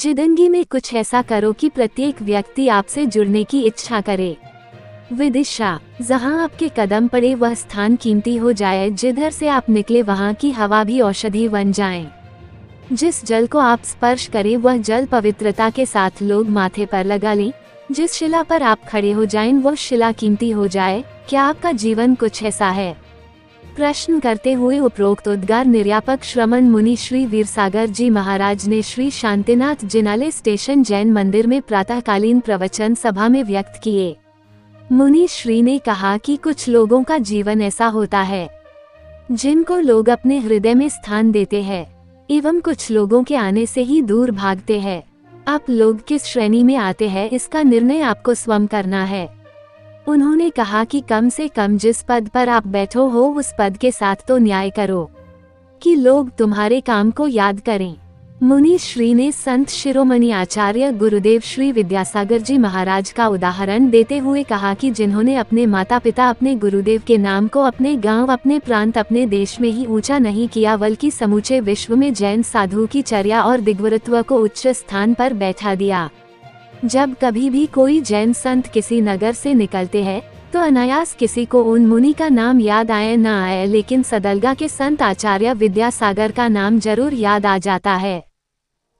जिंदगी में कुछ ऐसा करो कि प्रत्येक व्यक्ति आपसे जुड़ने की इच्छा करे। विदिशा, जहां आपके कदम पड़े वह स्थान कीमती हो जाए, जिधर से आप निकले वहां की हवा भी औषधि बन जाए। जिस जल को आप स्पर्श करें वह जल पवित्रता के साथ लोग माथे पर लगा लें। जिस शिला पर आप खड़े हो जाएं वह शिला कीमती हो जाए। क्या आपका जीवन कुछ ऐसा है? प्रश्न करते हुए उपरोक्त उद्गार निर्यापक श्रमण मुनि श्री वीरसागर जी महाराज ने श्री शांतिनाथ जिनाले स्टेशन जैन मंदिर में प्रातःकालीन प्रवचन सभा में व्यक्त किए। मुनि श्री ने कहा कि कुछ लोगों का जीवन ऐसा होता है जिनको लोग अपने हृदय में स्थान देते हैं, एवं कुछ लोगों के आने से ही दूर भागते हैं। आप लोग किस श्रेणी में आते हैं इसका निर्णय आपको स्वयं करना है। उन्होंने कहा कि कम से कम जिस पद पर आप बैठो हो उस पद के साथ तो न्याय करो कि लोग तुम्हारे काम को याद करें। मुनि श्री ने संत शिरोमणि आचार्य गुरुदेव श्री विद्यासागर जी महाराज का उदाहरण देते हुए कहा कि जिन्होंने अपने माता पिता अपने गुरुदेव के नाम को अपने गांव, अपने प्रांत, अपने देश में ही ऊंचा नहीं किया बल्कि समूचे विश्व में जैन साधु की चर्या और दिग्वृत्व को उच्च स्थान पर बैठा दिया। जब कभी भी कोई जैन संत किसी नगर से निकलते हैं तो अनायास किसी को उन मुनि का नाम याद आए न आए, लेकिन सदलगा के संत आचार्य विद्यासागर का नाम जरूर याद आ जाता है।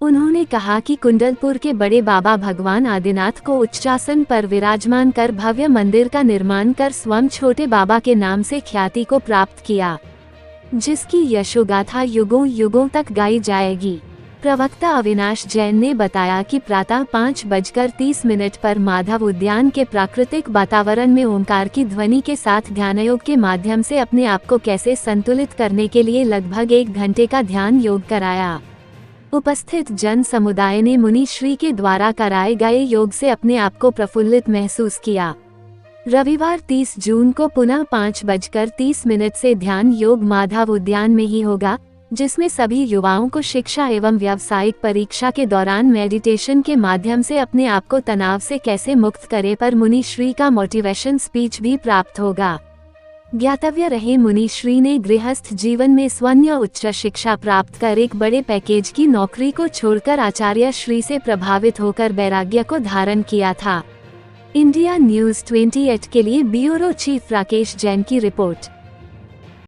उन्होंने कहा कि कुंडलपुर के बड़े बाबा भगवान आदिनाथ को उच्चासन पर विराजमान कर भव्य मंदिर का निर्माण कर स्वयं छोटे बाबा के नाम से ख्याति को प्राप्त किया, जिसकी यशोगाथा युगों युगों तक गाई जाएगी। प्रवक्ता अविनाश जैन ने बताया कि प्रातः 5:30 पर माधव उद्यान के प्राकृतिक वातावरण में ओंकार की ध्वनि के साथ ध्यानयोग के माध्यम से अपने आप को कैसे संतुलित करने के लिए लगभग 1 घंटे का ध्यान योग कराया। उपस्थित जन समुदाय ने मुनि श्री के द्वारा कराए गए योग से अपने आप को प्रफुल्लित महसूस किया। रविवार 30 जून को पुनः 5:30 से ध्यान योग माधव उद्यान में ही होगा, जिसमें सभी युवाओं को शिक्षा एवं व्यावसायिक परीक्षा के दौरान मेडिटेशन के माध्यम से अपने आप को तनाव से कैसे मुक्त करे पर मुनि श्री का मोटिवेशन स्पीच भी प्राप्त होगा। ज्ञातव्य रहे, मुनि श्री ने गृहस्थ जीवन में स्वर्ण उच्च शिक्षा प्राप्त कर एक बड़े पैकेज की नौकरी को छोड़कर आचार्य श्री से प्रभावित होकर वैराग्य को धारण किया था। इंडिया न्यूज़ 28 के लिए ब्यूरो चीफ राकेश जैन की रिपोर्ट।